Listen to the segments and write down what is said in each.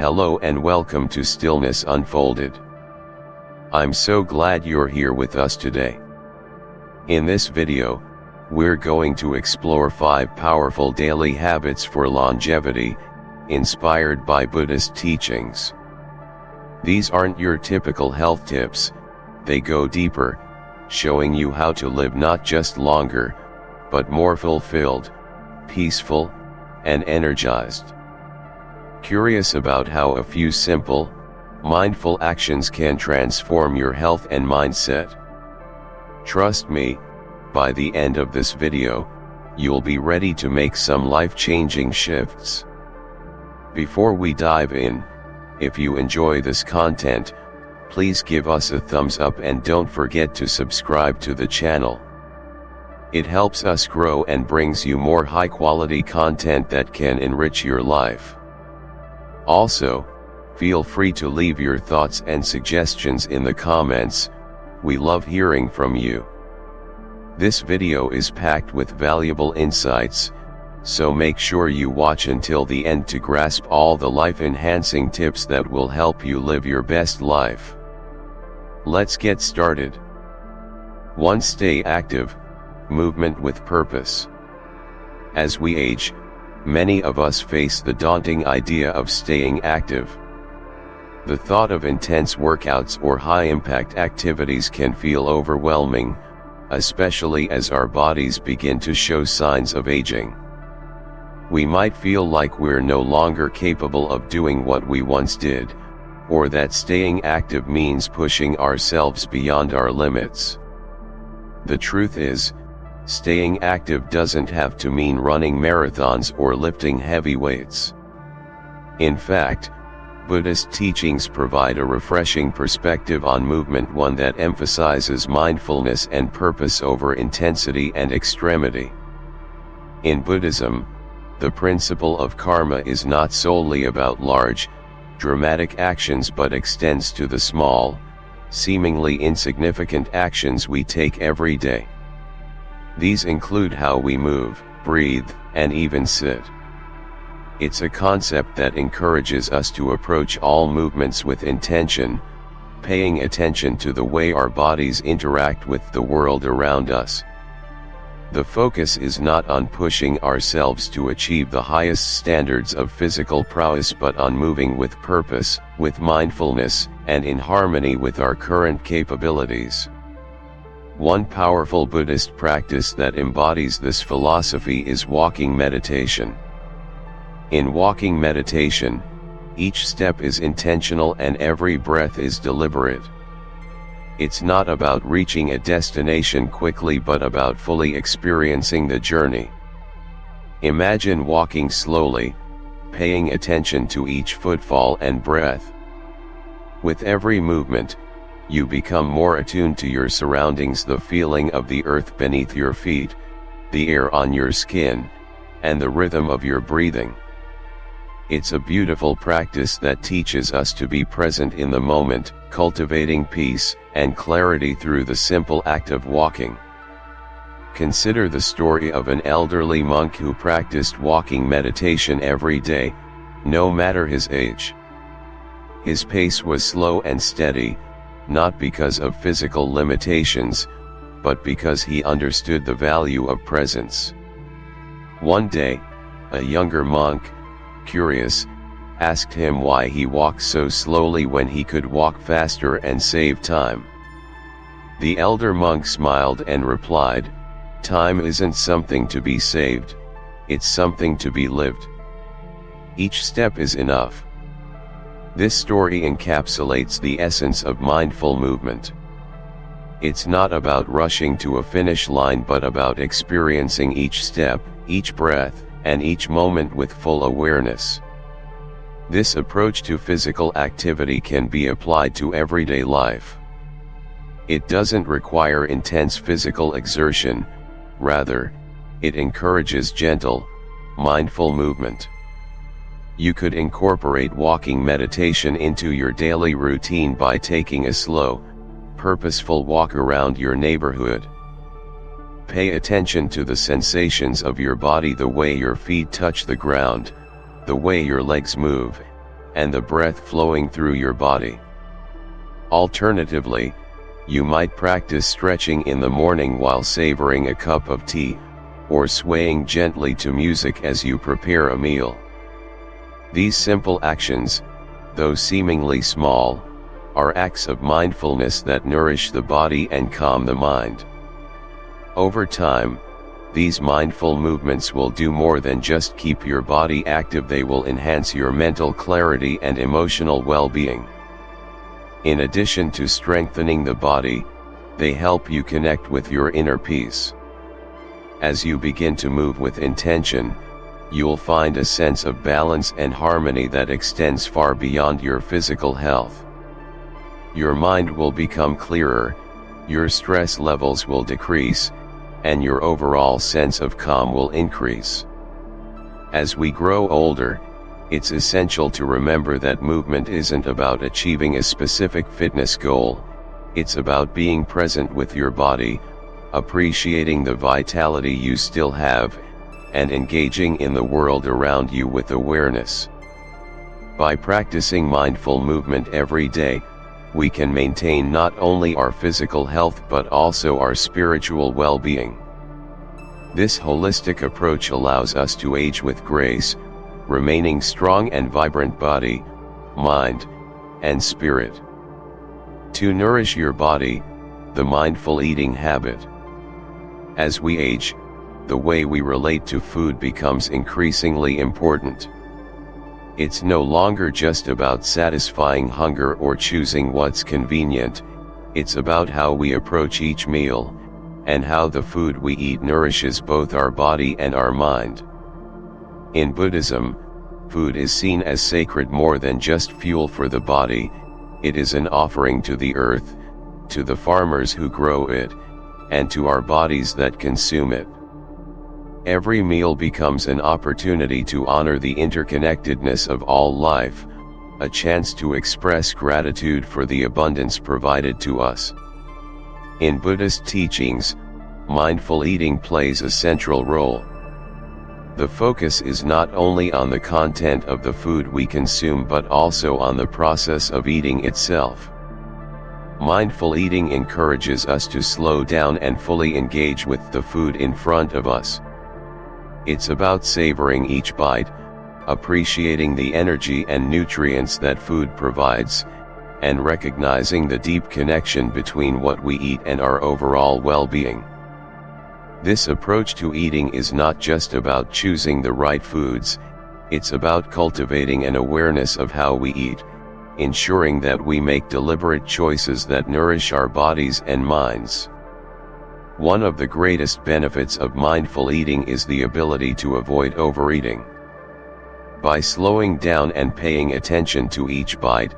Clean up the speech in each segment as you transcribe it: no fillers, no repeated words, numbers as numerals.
Hello and welcome to Stillness Unfolded. I'm so glad you're here with us today. In this video, we're going to explore 5 powerful daily habits for longevity, inspired by Buddhist teachings. These aren't your typical health tips, they go deeper, showing you how to live not just longer, but more fulfilled, peaceful, and energized. Curious about how a few simple, mindful actions can transform your health and mindset? Trust me, by the end of this video, you'll be ready to make some life-changing shifts. Before we dive in, if you enjoy this content, please give us a thumbs up and don't forget to subscribe to the channel. It helps us grow and brings you more high-quality content that can enrich your life. Also, feel free to leave your thoughts and suggestions in the comments. We love hearing from you. This video is packed with valuable insights, so make sure you watch until the end to grasp all the life-enhancing tips that will help you live your best life. Let's get started. 1. Stay active. Movement with purpose. As we age, many of us face the daunting idea of staying active. The thought of intense workouts or high-impact activities can feel overwhelming, especially as our bodies begin to show signs of aging. We might feel like we're no longer capable of doing what we once did, or that staying active means pushing ourselves beyond our limits. The truth is, staying active doesn't have to mean running marathons or lifting heavy weights. In fact, Buddhist teachings provide a refreshing perspective on movement, one that emphasizes mindfulness and purpose over intensity and extremity. In Buddhism, the principle of karma is not solely about large, dramatic actions but extends to the small, seemingly insignificant actions we take every day. These include how we move, breathe, and even sit. It's a concept that encourages us to approach all movements with intention, paying attention to the way our bodies interact with the world around us. The focus is not on pushing ourselves to achieve the highest standards of physical prowess but on moving with purpose, with mindfulness, and in harmony with our current capabilities. One powerful Buddhist practice that embodies this philosophy is walking meditation. In walking meditation, each step is intentional and every breath is deliberate. It's not about reaching a destination quickly but about fully experiencing the journey. Imagine walking slowly, paying attention to each footfall and breath. With every movement, you become more attuned to your surroundings, the feeling of the earth beneath your feet, the air on your skin, and the rhythm of your breathing. It's a beautiful practice that teaches us to be present in the moment, cultivating peace and clarity through the simple act of walking. Consider the story of an elderly monk who practiced walking meditation every day, no matter his age. His pace was slow and steady, not because of physical limitations, but because he understood the value of presence. One day, a younger monk, curious, asked him why he walked so slowly when he could walk faster and save time. The elder monk smiled and replied, "Time isn't something to be saved, it's something to be lived. Each step is enough." This story encapsulates the essence of mindful movement. It's not about rushing to a finish line but about experiencing each step, each breath, and each moment with full awareness. This approach to physical activity can be applied to everyday life. It doesn't require intense physical exertion, rather, it encourages gentle, mindful movement. You could incorporate walking meditation into your daily routine by taking a slow, purposeful walk around your neighborhood. Pay attention to the sensations of your body, the way your feet touch the ground, the way your legs move, and the breath flowing through your body. Alternatively, you might practice stretching in the morning while savoring a cup of tea, or swaying gently to music as you prepare a meal. These simple actions, though seemingly small, are acts of mindfulness that nourish the body and calm the mind. Over time, these mindful movements will do more than just keep your body active. They will enhance your mental clarity and emotional well-being. In addition to strengthening the body, they help you connect with your inner peace. As you begin to move with intention, you'll find a sense of balance and harmony that extends far beyond your physical health. Your mind will become clearer, your stress levels will decrease, and your overall sense of calm will increase. As we grow older, it's essential to remember that movement isn't about achieving a specific fitness goal, it's about being present with your body, appreciating the vitality you still have, and engaging in the world around you with awareness. By practicing mindful movement every day, we can maintain not only our physical health but also our spiritual well-being. This holistic approach allows us to age with grace, remaining strong and vibrant body, mind, and spirit. To nourish your body, the mindful eating habit. As we age, the way we relate to food becomes increasingly important. It's no longer just about satisfying hunger or choosing what's convenient, it's about how we approach each meal, and how the food we eat nourishes both our body and our mind. In Buddhism, food is seen as sacred more than just fuel for the body, it is an offering to the earth, to the farmers who grow it, and to our bodies that consume it. Every meal becomes an opportunity to honor the interconnectedness of all life, a chance to express gratitude for the abundance provided to us. In Buddhist teachings, mindful eating plays a central role. The focus is not only on the content of the food we consume but also on the process of eating itself. Mindful eating encourages us to slow down and fully engage with the food in front of us. It's about savoring each bite, appreciating the energy and nutrients that food provides, and recognizing the deep connection between what we eat and our overall well-being. This approach to eating is not just about choosing the right foods, it's about cultivating an awareness of how we eat, ensuring that we make deliberate choices that nourish our bodies and minds. One of the greatest benefits of mindful eating is the ability to avoid overeating. By slowing down and paying attention to each bite,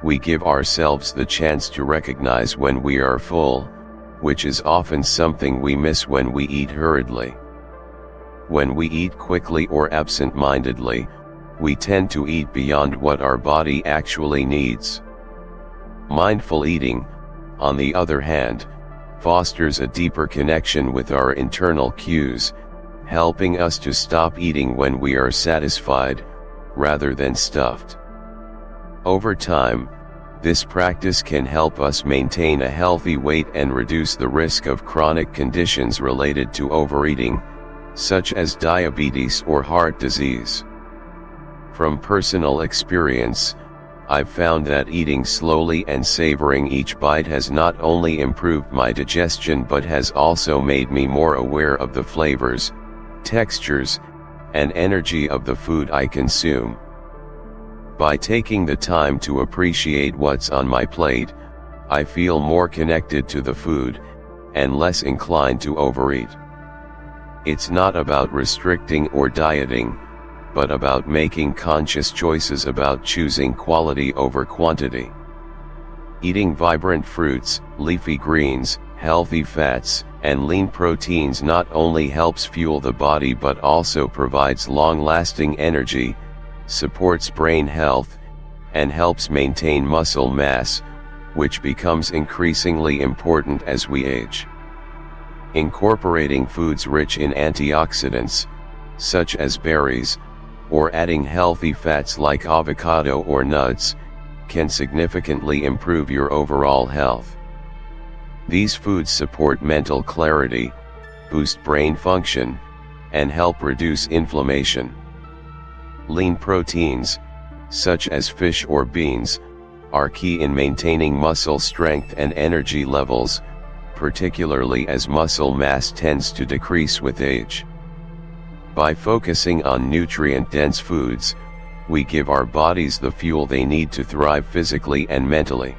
we give ourselves the chance to recognize when we are full, which is often something we miss when we eat hurriedly. When we eat quickly or absent-mindedly, we tend to eat beyond what our body actually needs. Mindful eating, on the other hand, fosters a deeper connection with our internal cues, helping us to stop eating when we are satisfied, rather than stuffed. Over time, this practice can help us maintain a healthy weight and reduce the risk of chronic conditions related to overeating, such as diabetes or heart disease. From personal experience, I've found that eating slowly and savoring each bite has not only improved my digestion but has also made me more aware of the flavors, textures, and energy of the food I consume. By taking the time to appreciate what's on my plate, I feel more connected to the food, and less inclined to overeat. It's not about restricting or dieting, but about making conscious choices about choosing quality over quantity. Eating vibrant fruits, leafy greens, healthy fats, and lean proteins not only helps fuel the body but also provides long-lasting energy, supports brain health, and helps maintain muscle mass, which becomes increasingly important as we age. Incorporating foods rich in antioxidants, such as berries, or adding healthy fats like avocado or nuts, can significantly improve your overall health. These foods support mental clarity, boost brain function, and help reduce inflammation. Lean proteins, such as fish or beans, are key in maintaining muscle strength and energy levels, particularly as muscle mass tends to decrease with age. By focusing on nutrient-dense foods, we give our bodies the fuel they need to thrive physically and mentally.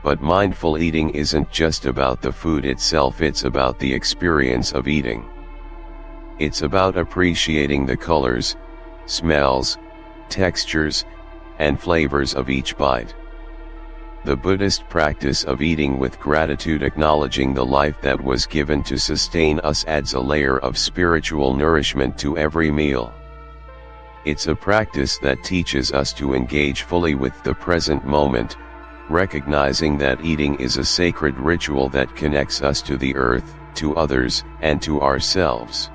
But mindful eating isn't just about the food itself, it's about the experience of eating. It's about appreciating the colors, smells, textures, and flavors of each bite. The Buddhist practice of eating with gratitude, acknowledging the life that was given to sustain us, adds a layer of spiritual nourishment to every meal. It's a practice that teaches us to engage fully with the present moment, recognizing that eating is a sacred ritual that connects us to the earth, to others, and to ourselves.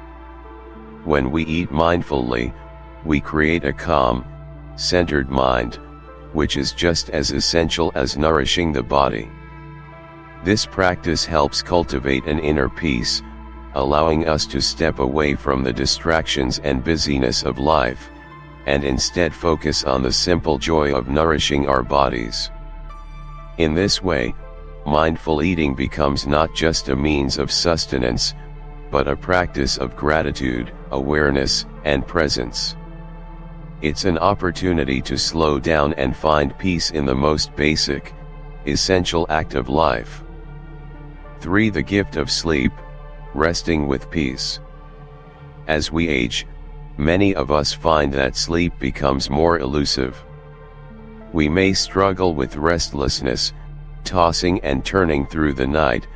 When we eat mindfully, we create a calm, centered mind, which is just as essential as nourishing the body. This practice helps cultivate an inner peace, allowing us to step away from the distractions and busyness of life, and instead focus on the simple joy of nourishing our bodies. In this way, mindful eating becomes not just a means of sustenance, but a practice of gratitude, awareness, and presence. It's an opportunity to slow down and find peace in the most basic, essential act of life. 3. The gift of sleep, resting with peace. As we age, many of us find that sleep becomes more elusive. We may struggle with restlessness, tossing and turning through the night,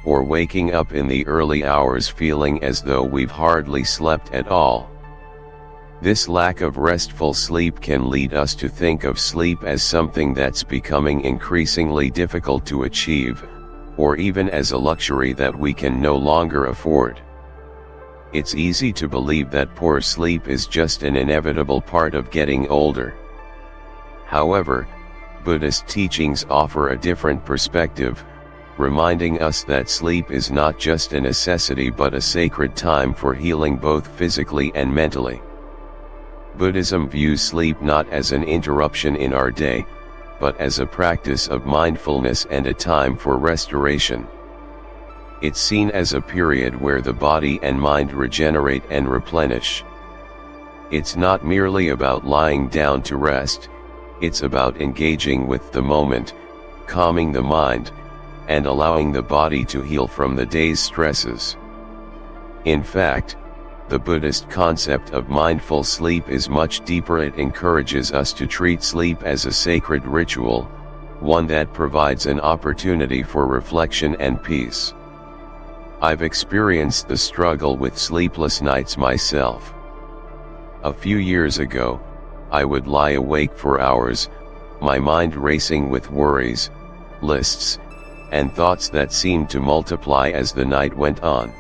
or waking up in the early hours feeling as though we've hardly slept at all. This lack of restful sleep can lead us to think of sleep as something that's becoming increasingly difficult to achieve, or even as a luxury that we can no longer afford. It's easy to believe that poor sleep is just an inevitable part of getting older. However, Buddhist teachings offer a different perspective, reminding us that sleep is not just a necessity but a sacred time for healing both physically and mentally. Buddhism views sleep not as an interruption in our day, but as a practice of mindfulness and a time for restoration. It's seen as a period where the body and mind regenerate and replenish. It's not merely about lying down to rest, it's about engaging with the moment, calming the mind, and allowing the body to heal from the day's stresses. In fact, the Buddhist concept of mindful sleep is much deeper. It encourages us to treat sleep as a sacred ritual, one that provides an opportunity for reflection and peace. I've experienced the struggle with sleepless nights myself. A few years ago, I would lie awake for hours, my mind racing with worries, lists, and thoughts that seemed to multiply as the night went on.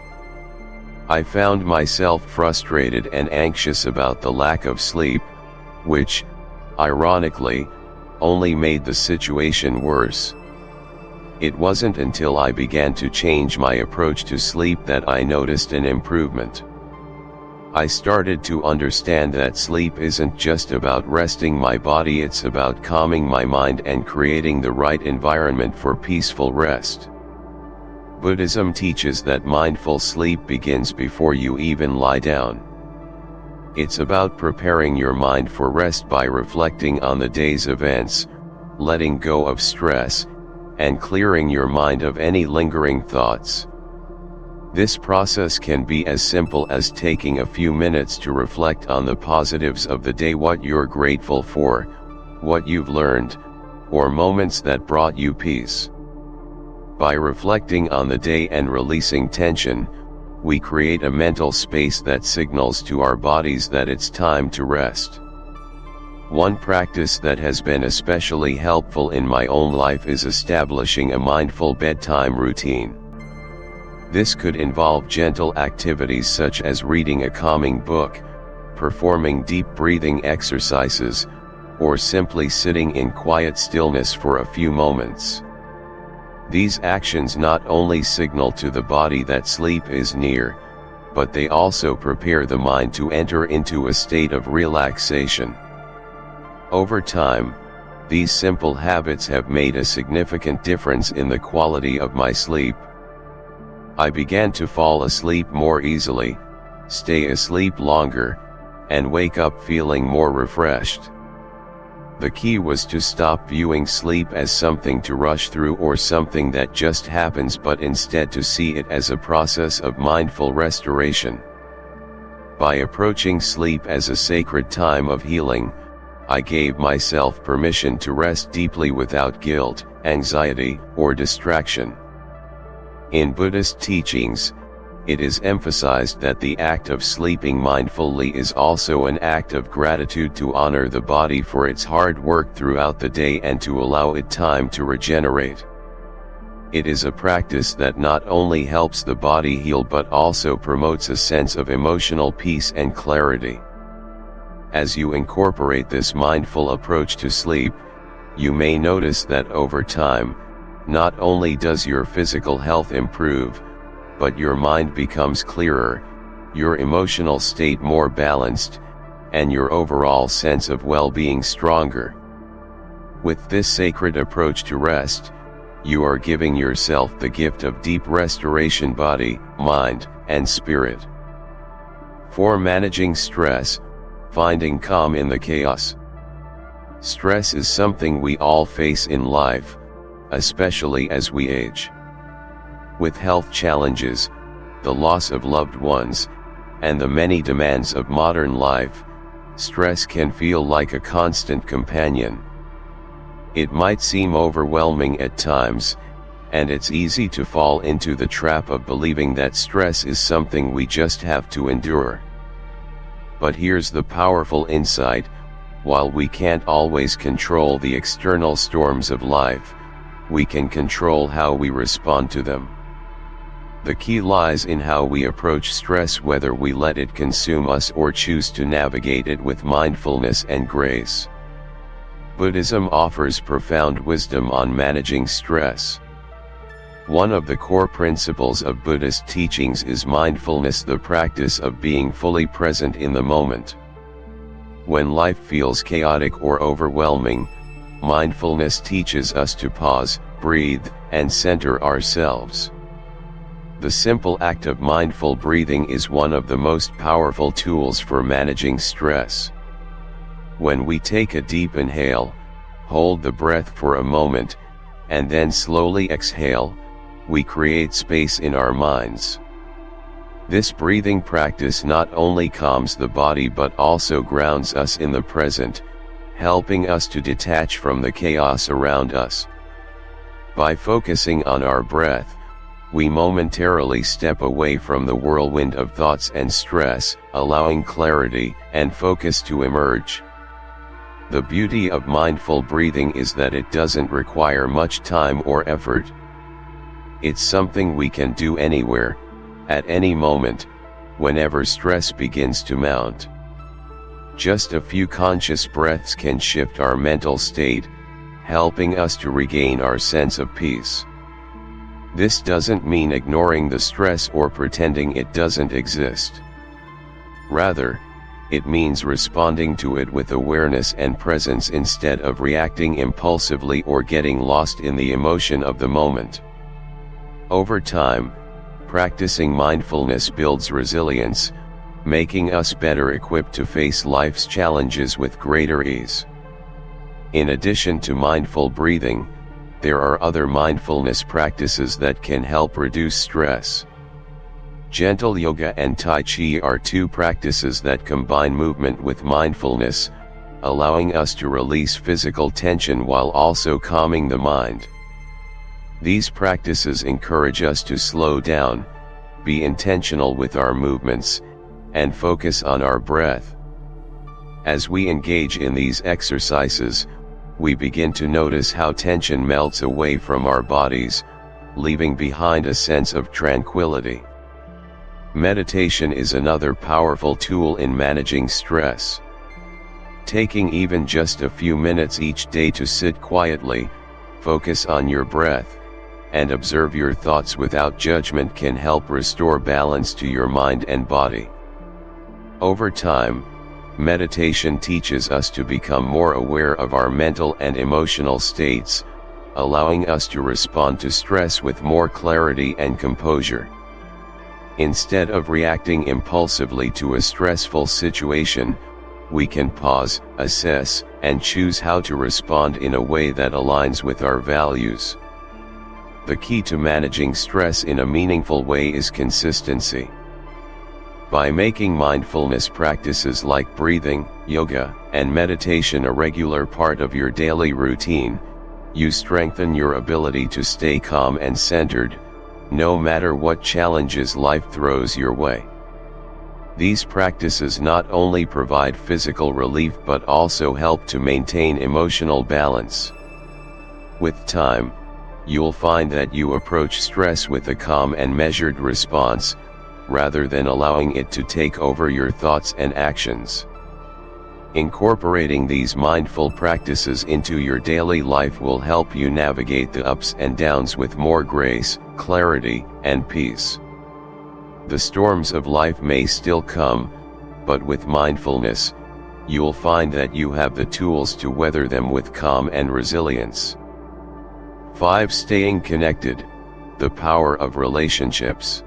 I found myself frustrated and anxious about the lack of sleep, which, ironically, only made the situation worse. It wasn't until I began to change my approach to sleep that I noticed an improvement. I started to understand that sleep isn't just about resting my body, it's about calming my mind and creating the right environment for peaceful rest. Buddhism teaches that mindful sleep begins before you even lie down. It's about preparing your mind for rest by reflecting on the day's events, letting go of stress, and clearing your mind of any lingering thoughts. This process can be as simple as taking a few minutes to reflect on the positives of the day, what you're grateful for, what you've learned, or moments that brought you peace. By reflecting on the day and releasing tension, we create a mental space that signals to our bodies that it's time to rest. One practice that has been especially helpful in my own life is establishing a mindful bedtime routine. This could involve gentle activities such as reading a calming book, performing deep breathing exercises, or simply sitting in quiet stillness for a few moments. These actions not only signal to the body that sleep is near, but they also prepare the mind to enter into a state of relaxation. Over time, these simple habits have made a significant difference in the quality of my sleep. I began to fall asleep more easily, stay asleep longer, and wake up feeling more refreshed. The key was to stop viewing sleep as something to rush through or something that just happens, but instead to see it as a process of mindful restoration. By approaching sleep as a sacred time of healing, I gave myself permission to rest deeply without guilt, anxiety, or distraction. In Buddhist teachings, it is emphasized that the act of sleeping mindfully is also an act of gratitude to honor the body for its hard work throughout the day and to allow it time to regenerate. It is a practice that not only helps the body heal but also promotes a sense of emotional peace and clarity. As you incorporate this mindful approach to sleep, you may notice that over time, not only does your physical health improve, but your mind becomes clearer, your emotional state more balanced, and your overall sense of well-being stronger. With this sacred approach to rest, you are giving yourself the gift of deep restoration body, mind, and spirit. For managing stress, finding calm in the chaos. Stress is something we all face in life, especially as we age. With health challenges, the loss of loved ones, and the many demands of modern life, stress can feel like a constant companion. It might seem overwhelming at times, and it's easy to fall into the trap of believing that stress is something we just have to endure. But here's the powerful insight: while we can't always control the external storms of life, we can control how we respond to them. The key lies in how we approach stress, whether we let it consume us or choose to navigate it with mindfulness and grace. Buddhism offers profound wisdom on managing stress. One of the core principles of Buddhist teachings is mindfulness, the practice of being fully present in the moment. When life feels chaotic or overwhelming, mindfulness teaches us to pause, breathe, and center ourselves. The simple act of mindful breathing is one of the most powerful tools for managing stress. When we take a deep inhale, hold the breath for a moment, and then slowly exhale, we create space in our minds. This breathing practice not only calms the body but also grounds us in the present, helping us to detach from the chaos around us. By focusing on our breath, we momentarily step away from the whirlwind of thoughts and stress, allowing clarity and focus to emerge. The beauty of mindful breathing is that it doesn't require much time or effort. It's something we can do anywhere, at any moment, whenever stress begins to mount. Just a few conscious breaths can shift our mental state, helping us to regain our sense of peace. This doesn't mean ignoring the stress or pretending it doesn't exist. Rather, it means responding to it with awareness and presence instead of reacting impulsively or getting lost in the emotion of the moment. Over time, practicing mindfulness builds resilience, making us better equipped to face life's challenges with greater ease. In addition to mindful breathing, there are other mindfulness practices that can help reduce stress. Gentle yoga and Tai Chi are two practices that combine movement with mindfulness, allowing us to release physical tension while also calming the mind. These practices encourage us to slow down, be intentional with our movements, and focus on our breath. As we engage in these exercises, we begin to notice how tension melts away from our bodies, leaving behind a sense of tranquility. Meditation is another powerful tool in managing stress. Taking even just a few minutes each day to sit quietly, focus on your breath, and observe your thoughts without judgment can help restore balance to your mind and body. Over time, meditation teaches us to become more aware of our mental and emotional states, allowing us to respond to stress with more clarity and composure. Instead of reacting impulsively to a stressful situation, we can pause, assess, and choose how to respond in a way that aligns with our values. The key to managing stress in a meaningful way is consistency. By making mindfulness practices like breathing, yoga, and meditation a regular part of your daily routine, you strengthen your ability to stay calm and centered, no matter what challenges life throws your way. These practices not only provide physical relief but also help to maintain emotional balance. With time, you'll find that you approach stress with a calm and measured response, rather than allowing it to take over your thoughts and actions. Incorporating these mindful practices into your daily life will help you navigate the ups and downs with more grace, clarity, and peace. The storms of life may still come, but with mindfulness, you'll find that you have the tools to weather them with calm and resilience. 5. Staying connected, the power of relationships.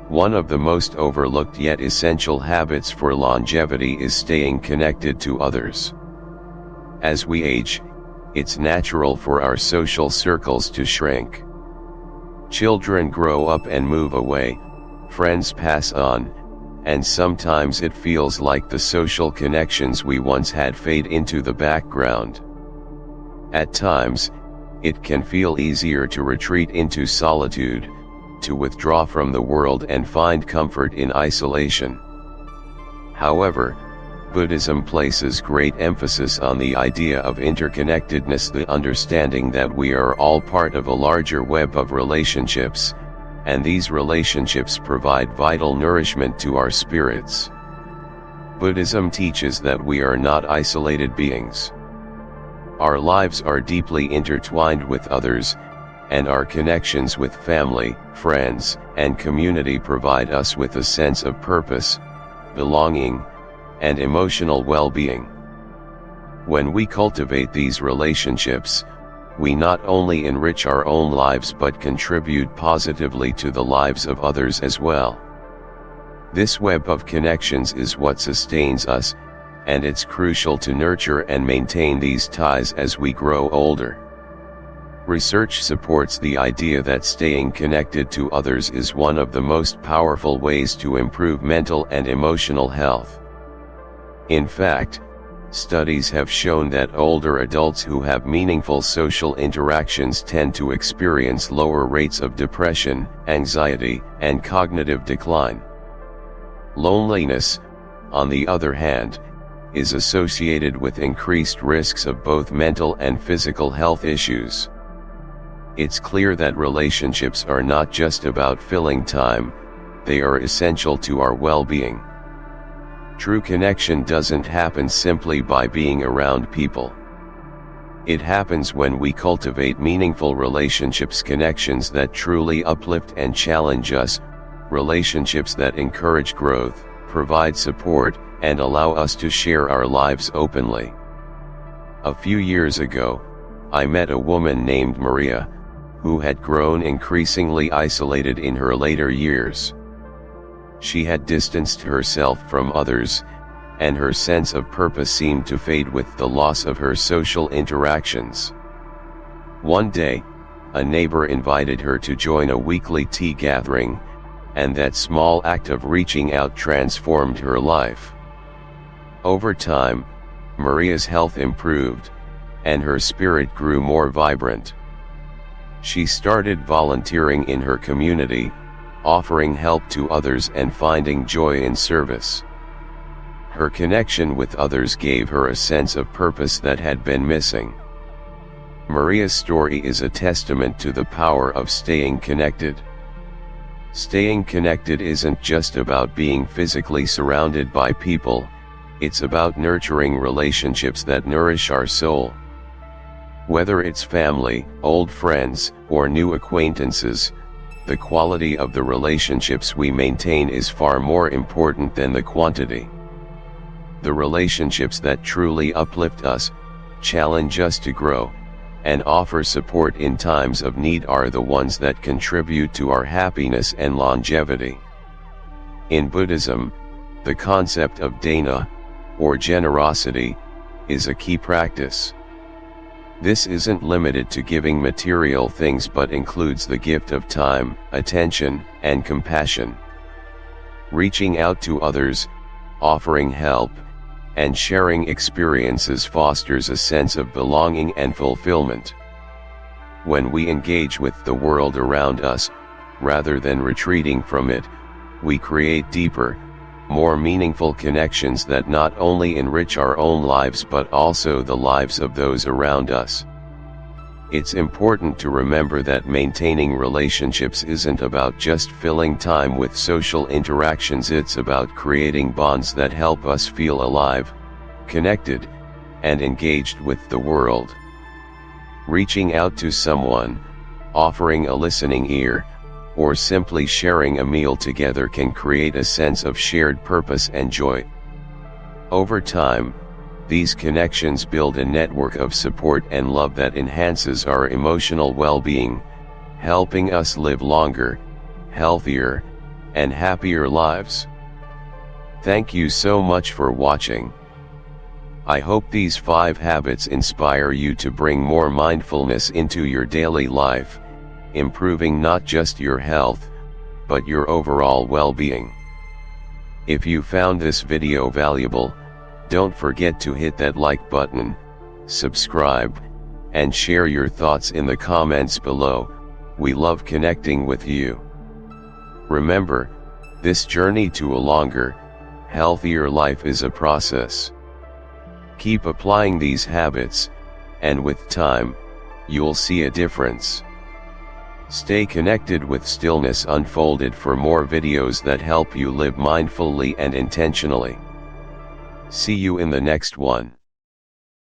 One of the most overlooked yet essential habits for longevity is staying connected to others. As we age, it's natural for our social circles to shrink. Children grow up and move away, friends pass on, and sometimes it feels like the social connections we once had fade into the background. At times, it can feel easier to retreat into solitude, to withdraw from the world and find comfort in isolation. However, Buddhism places great emphasis on the idea of interconnectedness, the understanding that we are all part of a larger web of relationships, and these relationships provide vital nourishment to our spirits. Buddhism teaches that we are not isolated beings. Our lives are deeply intertwined with others, and our connections with family, friends, and community provide us with a sense of purpose, belonging, and emotional well-being. When we cultivate these relationships, we not only enrich our own lives but contribute positively to the lives of others as well. This web of connections is what sustains us, and it's crucial to nurture and maintain these ties as we grow older. Research supports the idea that staying connected to others is one of the most powerful ways to improve mental and emotional health. In fact, studies have shown that older adults who have meaningful social interactions tend to experience lower rates of depression, anxiety, and cognitive decline. Loneliness, on the other hand, is associated with increased risks of both mental and physical health issues. It's clear that relationships are not just about filling time, they are essential to our well-being. True connection doesn't happen simply by being around people. It happens when we cultivate meaningful relationships, connections that truly uplift and challenge us, relationships that encourage growth, provide support, and allow us to share our lives openly. A few years ago, I met a woman named Maria, who had grown increasingly isolated in her later years. She had distanced herself from others, and her sense of purpose seemed to fade with the loss of her social interactions. One day, a neighbor invited her to join a weekly tea gathering, and that small act of reaching out transformed her life. Over time, Maria's health improved, and her spirit grew more vibrant. She started volunteering in her community, offering help to others and finding joy in service. Her connection with others gave her a sense of purpose that had been missing. Maria's story is a testament to the power of staying connected. Staying connected isn't just about being physically surrounded by people, it's about nurturing relationships that nourish our soul. Whether it's family, old friends, or new acquaintances, the quality of the relationships we maintain is far more important than the quantity. The relationships that truly uplift us, challenge us to grow, and offer support in times of need are the ones that contribute to our happiness and longevity. In Buddhism, the concept of dana, or generosity, is a key practice. This isn't limited to giving material things but includes the gift of time, attention, and compassion. Reaching out to others, offering help, and sharing experiences fosters a sense of belonging and fulfillment. When we engage with the world around us, rather than retreating from it, we create deeper, more meaningful connections that not only enrich our own lives but also the lives of those around us. It's important to remember that maintaining relationships isn't about just filling time with social interactions, it's about creating bonds that help us feel alive, connected, and engaged with the world. Reaching out to someone, offering a listening ear, or simply sharing a meal together can create a sense of shared purpose and joy. Over time, these connections build a network of support and love that enhances our emotional well-being, helping us live longer, healthier, and happier lives. Thank you so much for watching. I hope these 5 habits inspire you to bring more mindfulness into your daily life, improving not just your health, but your overall well-being. If you found this video valuable, don't forget to hit that like button, subscribe, and share your thoughts in the comments below. We love connecting with you. Remember, this journey to a longer, healthier life is a process. Keep applying these habits, and with time, you'll see a difference. Stay connected with Stillness Unfolded for more videos that help you live mindfully and intentionally. See you in the next one.